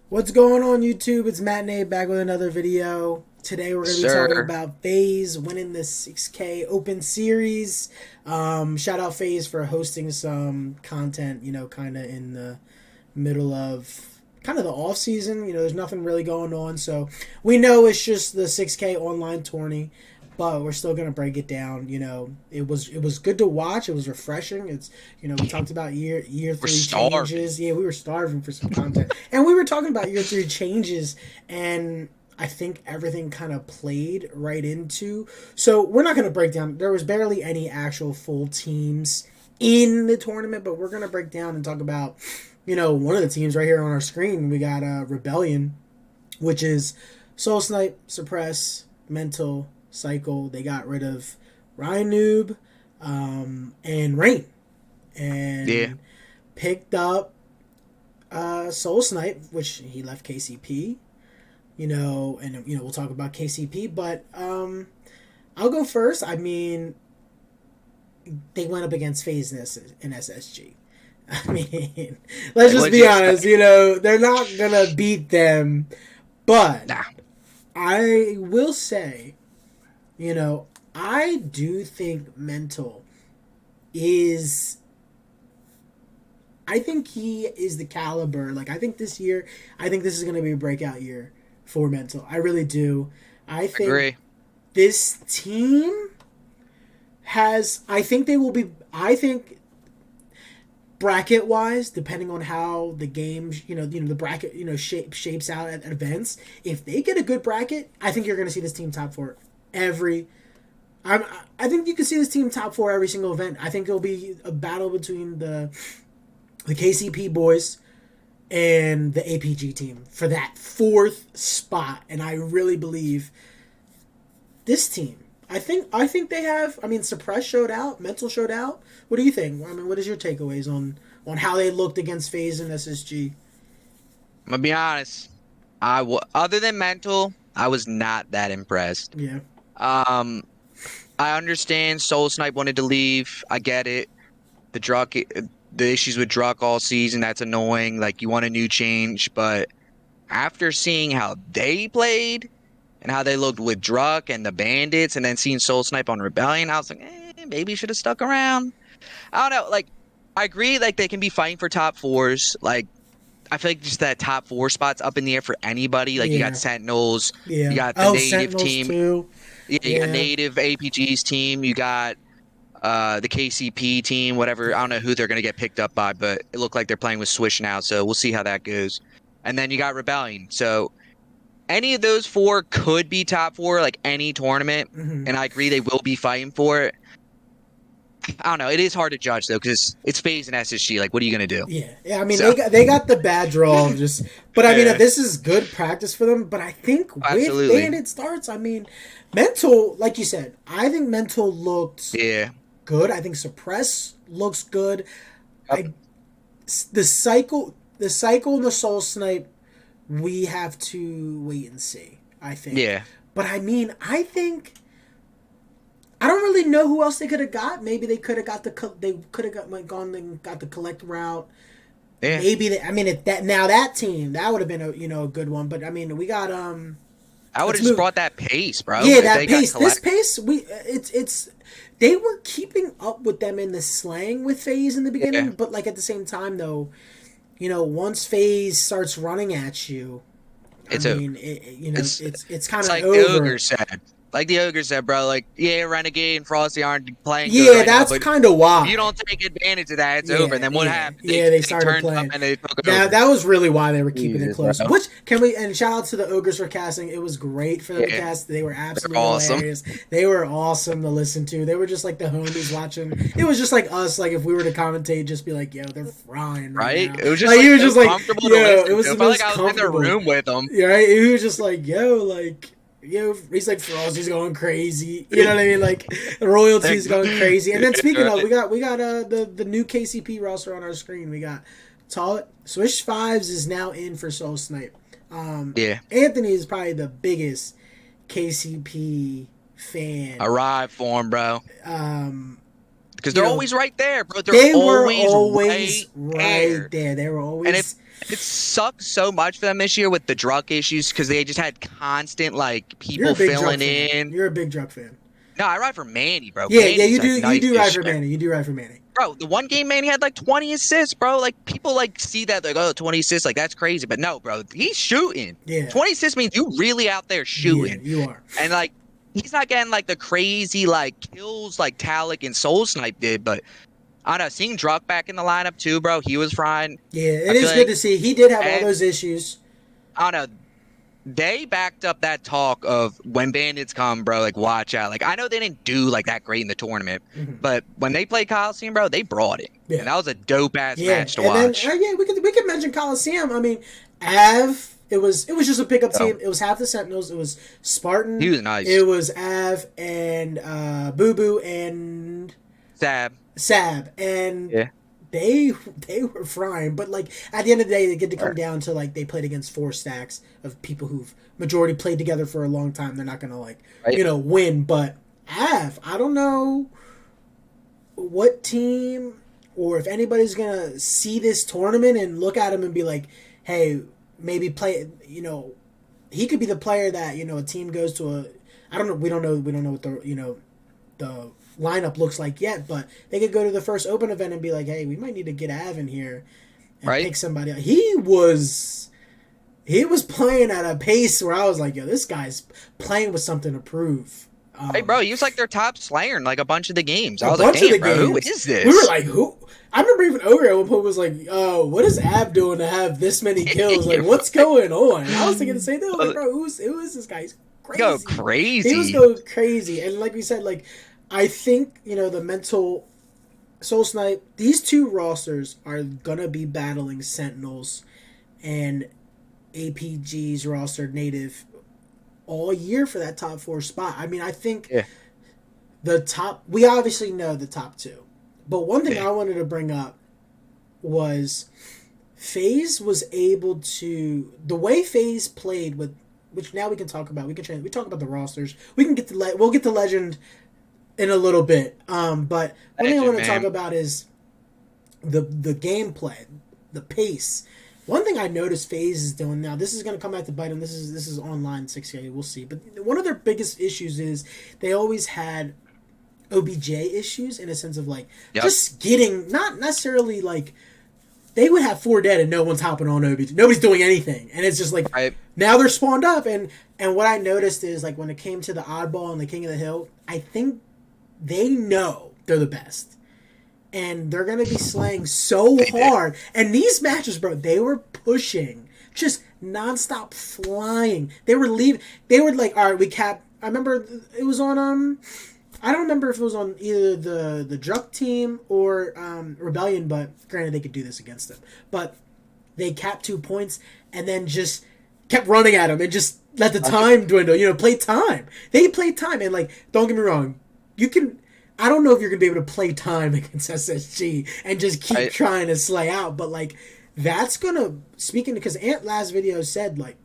What's going on YouTube? It's Matinee back with another video. Today we're going to be talking Sir. about Faze winning the 6K Open Series. Shout out Faze for hosting some content, kind of in the middle of kind of the off season. There's nothing really going on, so we know it's just the 6K online tourney, but we're still gonna break it down. It was good to watch. It was refreshing. We talked about year We're three starving. changes. Yeah, we were starving for some content, and we were talking about year three changes, and I think everything kind of played right into. So we're not gonna break down. There was barely any actual full teams in the tournament, but we're gonna break down and talk about one of the teams right here on our screen. We got Rebellion, which is Soul Snipe, Suppress, Mental, Cycle. They got rid of Ryan Noob and Rain Yeah. and picked up Soul Snipe, which he left KCP. And we'll talk about KCP, but I'll go first. I mean, they went up against Faze and SSG. I mean, let's Like, just what'd be you honest. expect? They're not gonna beat them, but Nah. I will say, I do think Mental is. I think he is the caliber. Like, I think this year, I think this is going to be a breakout year for Mental. I really do. I think Agree. this team has. I think they will be. I think bracket wise, depending on how the game, the bracket, shapes out at events. If they get a good bracket, I think you're going to see this team top four every. I think you can see this team top four every single event. I think it'll be a battle between the KCP boys and the APG team for that fourth spot, and I really believe this team. I think they have. I mean, Suppress showed out, Mental showed out. What do you think? I mean, what is your takeaways on how they looked against FaZe and SSG? I'm gonna be honest. Other than mental, I was not that impressed. Yeah, Um, I understand Soul Snipe wanted to leave. I get it. The Druck, the issues with Druck all season, that's annoying. Like, you want a new change, but after seeing how they played and how they looked with Druck and the Bandits, and then seeing Soul Snipe on Rebellion, I was like, maybe you should have stuck around. I don't know. Like, I agree. Like, they can be fighting for top fours. Like, I feel like just that top four spot's up in the air for anybody. Like, you got yeah, Sentinels, you yeah. got the Oh, native Sentinels team, too. yeah, you got Yeah, native APG's team, you got the KCP team, whatever. I don't yeah, know who they're gonna get picked up by, but it looked like they're playing with Swish now, so we'll see how that goes. And then you got Rebellion. So any of those four could be top four, like any tournament. hmm And I agree they will be fighting for it. I don't know. It is hard to judge though, because it's FaZe and SSG. Like, what are you gonna do? yeah, yeah. I mean, So they got the bad draw of just, but I mean, yeah, this is good practice for them. But I think with absolutely. Bandit starts, I mean, Mental, like you said, I think Mental looked Yeah. good. I think Suppress looks good. Yep. I the cycle and the Soul Snipe, we have to wait and see. I think, Yeah. but I mean, I think I don't really know who else they could have got. Maybe they could have got they could have got like gone and got the collect route. Yeah. Maybe I mean, if that team that would have been a good one. But I mean, we got I would let's have just move. brought that pace, bro. Yeah, If that they got pace. This collect. pace, it's they were keeping up with them in the slang with Phase in the Yeah. beginning, but like at the same time though, once Phase starts running at you, I It's over. mean, It's it's kind it's of like the ogre over. said. Like the ogre said, bro. Like, yeah, Renegade and Frosty aren't playing good Yeah, right now, that's but kind of if you why. don't take advantage of that, it's over. And Yeah, then what yeah, happened? They yeah. They they started turned up playing. and they took That over. that was really why they were keeping it Jesus, bro. close. Which can we and shout out to the ogres for casting. It was great for them to Yeah, cast. They were they're absolutely awesome. hilarious. They were awesome to listen to. They were just like the homies watching. It was just like us. Like if we were to commentate, just be like, "Yo, they're frying right Right? now." It was just Like like he was so just like, comfortable to "Yo," it listen was to. the It felt like most I was in the comfortable. room with them. Yeah, right? He was just like, "Yo, like." He's like Frosty's going crazy. You know what I mean? Like royalty's going crazy. And then speaking of, Right? we got the new KCP roster on our screen. We got Swish Fives is now in for Soul Snipe. Yeah. Anthony is probably the biggest KCP fan. Arrive for them, bro. Um, Because you they're know, always right there, bro. They're they were always right always right there. there. They were And if always. it sucked so much for them this year with the drug issues because they just had constant like You're a people big Druck filling fan. in. You're a big Druck fan. No, I ride for Manny, bro. Yeah, yeah, Manny's like you nice do ride this for year. Manny. You do ride for Manny. Bro, the one game Manny had like 20 assists, bro. Like people like see that like, oh, 20 assists, like that's crazy. But no, bro, he's shooting. Yeah. 20 assists means you really out there Yeah, shooting. you are. And like he's not getting like the crazy like kills like Talik and Soul Snipe did, but I don't know, seeing Druck back in the lineup too, bro, he was frying. Yeah, I it feel is good like, to see. He did have all and those issues. I don't know, they backed up that talk of when bandits come, bro, like watch out. Like I know they didn't do like that great in the tournament, but when they played Coliseum, bro, they brought it. Yeah. And that was a dope ass Yeah, match to and then watch. yeah, we could mention Coliseum. I mean, Av. It was just a pickup Oh. team. It was half the Sentinels. It was Spartan. He was nice. It was Av and Boo Boo and Sab. and Yeah. they were frying. But like at the end of the day, they get to come down to like they played against 4 stacks of people who've majority played together for a long time. They're not gonna like win. But Av, I don't know what team or if anybody's gonna see this tournament and look at him and be like, hey, maybe play. He could be the player that a team goes to a. I don't know. We don't know what the lineup looks like yet, but they could go to the first open event and be like, hey, we might need to get Av in here and pick somebody up. He was playing at a pace where I was like, yo, this guy's playing with something to prove. Hey, bro, he was like their top slayer in like a bunch of the games. I was like, damn, bro, who is this? We were like, who? I remember even Ogre at one point was like, what is Ab doing to have this many kills? Like, what's going on? And I was thinking the same thing. I was like, bro, who is this guy? He's crazy. Go crazy. He was going crazy. And like we said, like, I think, the mental Soul Snipe, these two rosters are going to be battling Sentinels and APG's roster native all year for that top 4 spot. I mean, I think we obviously know the top 2. But one thing I wanted to bring up was Faze was able to, the way Faze played with, which now we can talk about. We talk about the rosters. We'll get to Legend in a little bit. But one thing I want to talk about is the gameplay, the pace. One thing I noticed Faze is doing now, this is going to come back to bite them. This is online 6K, we'll see. But one of their biggest issues is they always had OBJ issues in a sense of like just getting, not necessarily like they would have 4 dead and no one's hopping on OBJ. Nobody's doing anything. And it's just like now they're spawned up. And what I noticed is like when it came to the Oddball and the King of the Hill, I think they know they're the best. And they're going to be slaying so hard. And these matches, bro, they were pushing. Just nonstop flying. They were leaving. They were like, all right, we cap. I remember it was on, I don't remember if it was on either the Druck team or Rebellion, but granted they could do this against them. But they capped 2 points and then just kept running at them and just let the time dwindle. Play time. They played time. And, like, don't get me wrong. You can... I don't know if you're going to be able to play time against SSG and just keep trying to slay out. But, like, that's going to... Speaking... Because Ant last video said, like,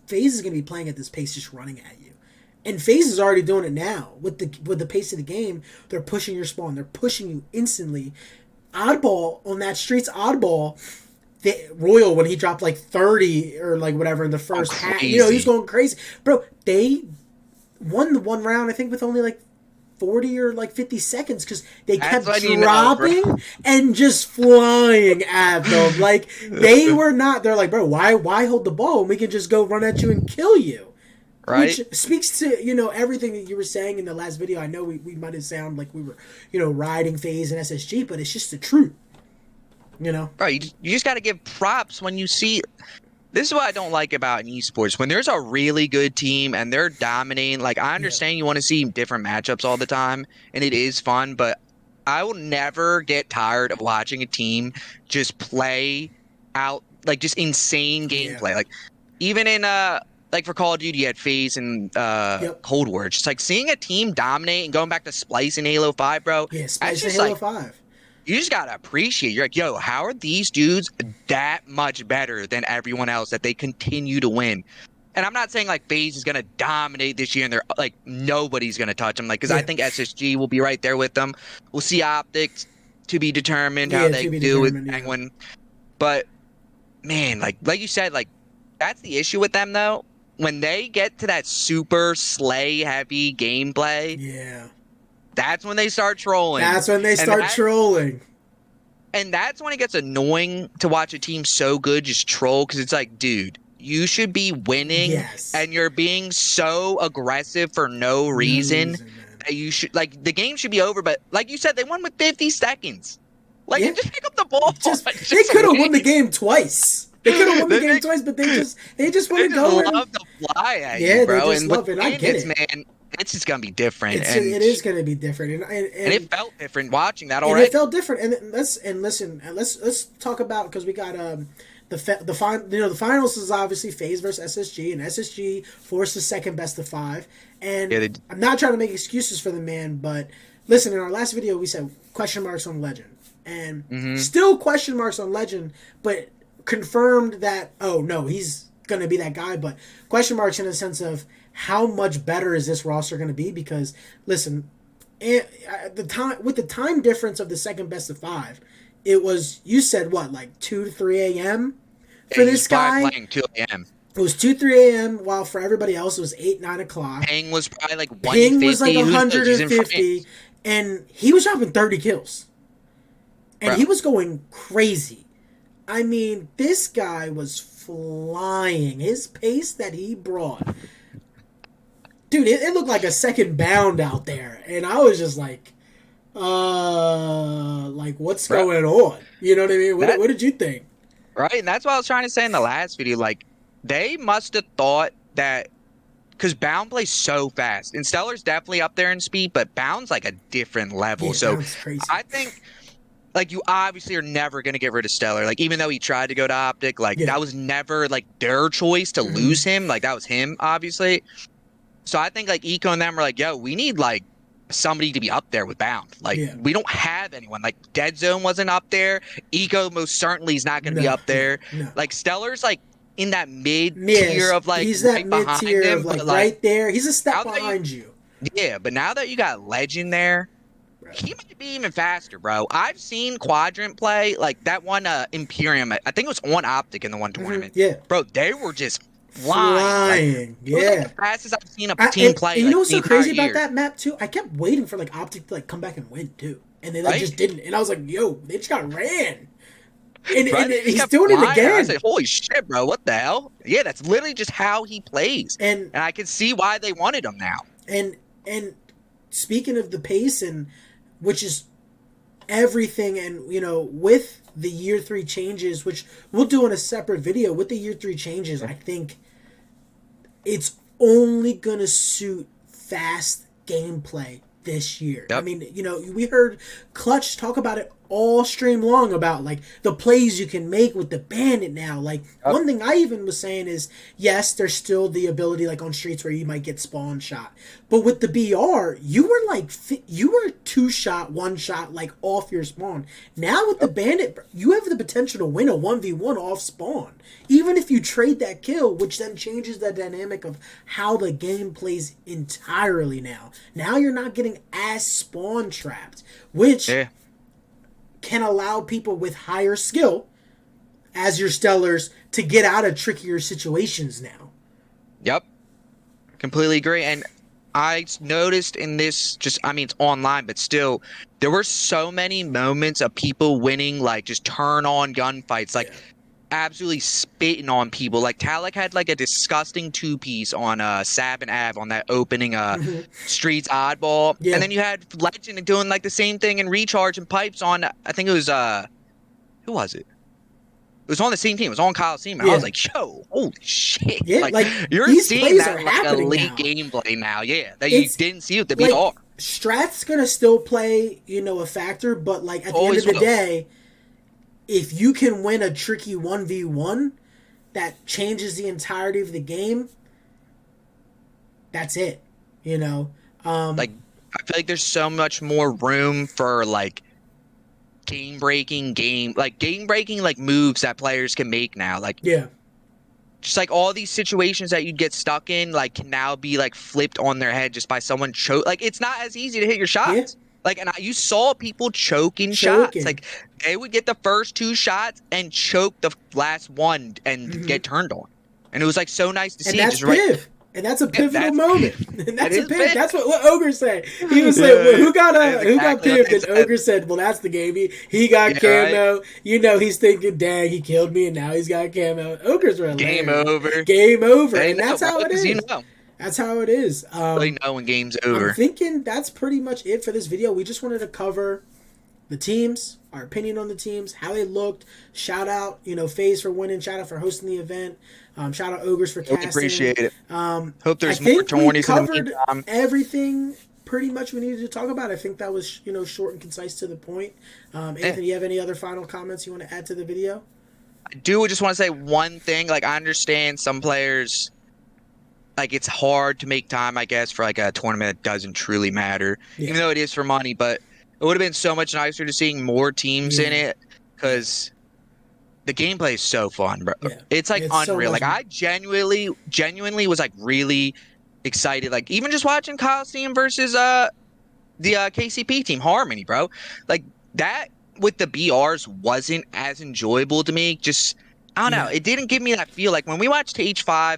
FaZe is going to be playing at this pace just running at you. And FaZe is already doing it now. With the pace of the game, they're pushing your spawn. They're pushing you instantly. Oddball, on that Streets Oddball... Royal, when he dropped like 30 or like whatever in the first half, he's going crazy. Bro, they won the one round, I think, with only like 40 or like 50 seconds because they kept dropping and just flying at them. Like, they were not, they're like, bro, why hold the ball when we can just go run at you and kill you? Right. Which speaks to, everything that you were saying in the last video. I know we might have sounded like we were, riding FaZe and SSG, but it's just the truth. Right, you just got to give props when you see. This is what I don't like about esports. When there's a really good team and they're dominating, like I understand you want to see different matchups all the time, and it is fun, but I will never get tired of watching a team just play out like just insane gameplay. Like even in like for Call of Duty, you had FaZe and Cold War. It's just like seeing a team dominate and going back to Splice in Halo 5, bro. Yeah, Splice in Halo 5. You just gotta appreciate. You're like, yo, how are these dudes that much better than everyone else that they continue to win? And I'm not saying like FaZe is gonna dominate this year and they're like nobody's gonna touch them. Like, because I think SSG will be right there with them. We'll see Optics to be determined how they do with Penguin. But man, like you said, like that's the issue with them though. When they get to that super slay heavy gameplay, Yeah. that's when they start trolling. That's when they And start trolling. that's when it gets annoying to watch a team so good just troll because it's like, dude, you should be winning Yes. and you're being so aggressive for no No reason reason, man. that you should like the game should be over. But like you said, they won with 50 seconds. Like Yeah. just pick up the ball Just and they just could have win. won the game twice. They could have won the They game make twice, but they just want They to just go and love to fly at you, yeah, they bro. just And with love it. I get Bandits, it. man, it's just gonna be different. It is going to be different, And it felt different watching that and it already. felt different. And listen, and let's talk about because we got the finals is obviously Faze versus SSG, and SSG forced the second best of 5. And Yeah, I'm not trying to make excuses for the man, but listen, in our last video we said question marks on Legend, and still question marks on Legend, but confirmed that oh no, he's gonna be that guy, but question marks in the sense of how much better is this roster gonna be? Because listen, the time difference of the second best of 5, it was you said what like 2 to 3 a.m. for this guy. Playing 2 a.m. It was 2 3 a.m. while for everybody else it was 8 9 o'clock. Ping was probably like Ping was like 150. Who knows? He's in 150, France. and he was dropping 30 kills, and Bro. he was going crazy. I mean, this guy was flying. His pace that he brought, dude, it looked like a second bound out there, and I was just like what's Bro. going on? You know what I mean? What did you think? Right, and that's what I was trying to say in the last video. Like, they must have thought that because Bound plays so fast, and Stellar's definitely up there in speed, but Bound's like a different level. Yeah, So Bound's crazy. I think, like, you obviously are never going to get rid of Stellar. Like, even though he tried to go to Optic, like, Yeah. that was never, like, their choice to lose him. Like, that was him, obviously. So I think, like, Eco and them were like, yo, we need, like, somebody to be up there with Bound. Like, we don't have anyone. Like, Dead Zone wasn't up there. Eco most certainly is not going to be up there. No. Like, Stellar's, like, in that mid-tier of, like, he's right that behind mid-tier him. of, like, But, right there. He's a step now that behind you. Yeah, but now that you got Legend there, he might be even faster, bro. I've seen Quadrant play, like, that one Imperium. I think it was on Optic in the one tournament. Yeah. Bro, they were just flying. Like, yeah. it was like the fastest I've seen a team play. And you like, know what's the so crazy entire about year. that map too? I kept waiting for like Optic to like come back and win too, and they like Right? just didn't. And I was like, "Yo, they just got ran." And, Right? and They just he's kept doing it flying. I again. said, holy shit, bro, what the hell? Yeah, that's literally just how he plays. And I can see why they wanted him now. and speaking of the pace, and which is everything, and you know, with the year 3 changes, which we'll do in a separate video, with the year 3 changes, I think it's only gonna suit fast gameplay this year. Yep. I mean, you know, we heard Clutch talk about it all stream long about like the plays you can make with the bandit now. Like one thing I even was saying is yes, there's still the ability like on streets where you might get spawn shot, but with the BR you were like you were 2 shot 1 shot like off your spawn. Now with the bandit you have the potential to win a 1v1 off spawn, even if you trade that kill, which then changes the dynamic of how the game plays entirely. Now you're not getting as spawn trapped, which can allow people with higher skill as your Stellars to get out of trickier situations now. Yep. Completely agree. And I noticed in this, I mean, it's online, but still, there were so many moments of people winning, like, just turn-on gunfights, like, absolutely spitting on people. Like, Talek had, like, a disgusting 2-piece on Sab and Av on that opening Streets oddball. Yeah. And then you had Legend doing, like, the same thing in Recharge and Pipes on, I think it was, who was it? It was on the same team. It was on Coliseum. And I was like, yo, holy shit. Yeah, like you're these seeing plays that are like a happening late now. gameplay now. Yeah, that you didn't see with the like, BR. Strat's gonna still play, you know, a factor, but like at the Always end of the will. day, if you can win a tricky 1v1 that changes the entirety of the game, that's it. You know? Like, I feel like there's so much more room for like game breaking like moves that players can make now. Like, yeah. just like all these situations that you'd get stuck in, like, can now be like flipped on their head just by someone like, it's not as easy to hit your shots. Like, and you saw people choking shots. Choking. Like, they would get the first 2 shots and choke the last one and Hmm. get turned on. And it was like so nice to And see. that's Just right. Piv. And that's a Yeah, pivotal moment. And that that's a is piv. big. That's what Ogre said. He was like, Yeah, well, who got that is exactly what pived? they And said. Ogre said, well, that's the game. He got Yeah, right. camo. You know, he's thinking, dang, he killed me, and now he's got camo. Ogres were Game hilarious. over. Game over. They And know, that's bro, how it because is. That's how it is. really know when game's I'm over. thinking that's pretty much it for this video. We just wanted to cover the teams, our opinion on the teams, how they looked. Shout out, Faze for winning. Shout out for hosting the event. Shout out Ogres for Really casting. appreciate it. Hope I there's more think we tourneys in the covered meantime. everything pretty much we needed to talk about. I think that was, short and concise to the point. Anthony, you have any other final comments you want to add to the video? I do just want to say one thing. Like, I understand some players, like, it's hard to make time, I guess, for like a tournament that doesn't truly matter, Yeah. even though it is for money. But it would have been so much nicer to seeing more teams in Yeah. it, because the gameplay is so fun, bro. Yeah. It's like It's so unreal. much Like, I genuinely was like really excited. Like, even just watching Coliseum versus the KCP team, Harmony, bro. Like, that with the BRs wasn't as enjoyable to me. Just, I don't know. Yeah. It didn't give me that feel. Like, when we watched H5,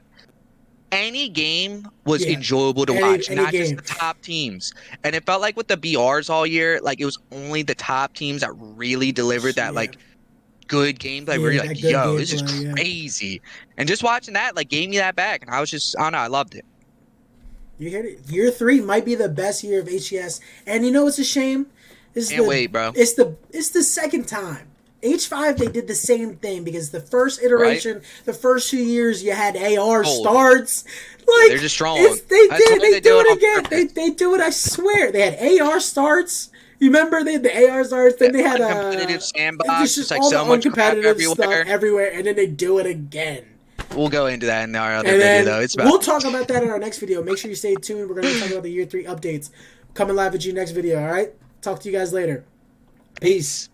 any game was Yeah. enjoyable to watch, Any not just game. the top teams. And it felt like with the BRs all year, like, it was only the top teams that really delivered that, Yeah. like, good gameplay where Yeah, you're that like, good yo, this is gameplay, yeah. crazy. And just watching that, like, gave me that back. And I was just, I don't know, I loved it. You heard it. Year 3 might be the best year of HCS, and you know what's a shame? Can't wait, bro. It's the second time. H5 they did the same thing because the first iteration, the first 2 years you had AR Old. starts. Like They're just strong. They That's did. why They do it on again. purpose. They do it. I swear. They had AR starts. You remember they had the AR starts. Then they had Competitive sandbox, just like all so the much crap uncompetitive stuff everywhere. everywhere, and then they do it again. We'll go into that in our other And video, then though. It's we'll about talk about that in our next video. Make sure you stay tuned. We're going to be talking about the year 3 updates. Coming live at you next video, all right? Talk to you guys later. Peace.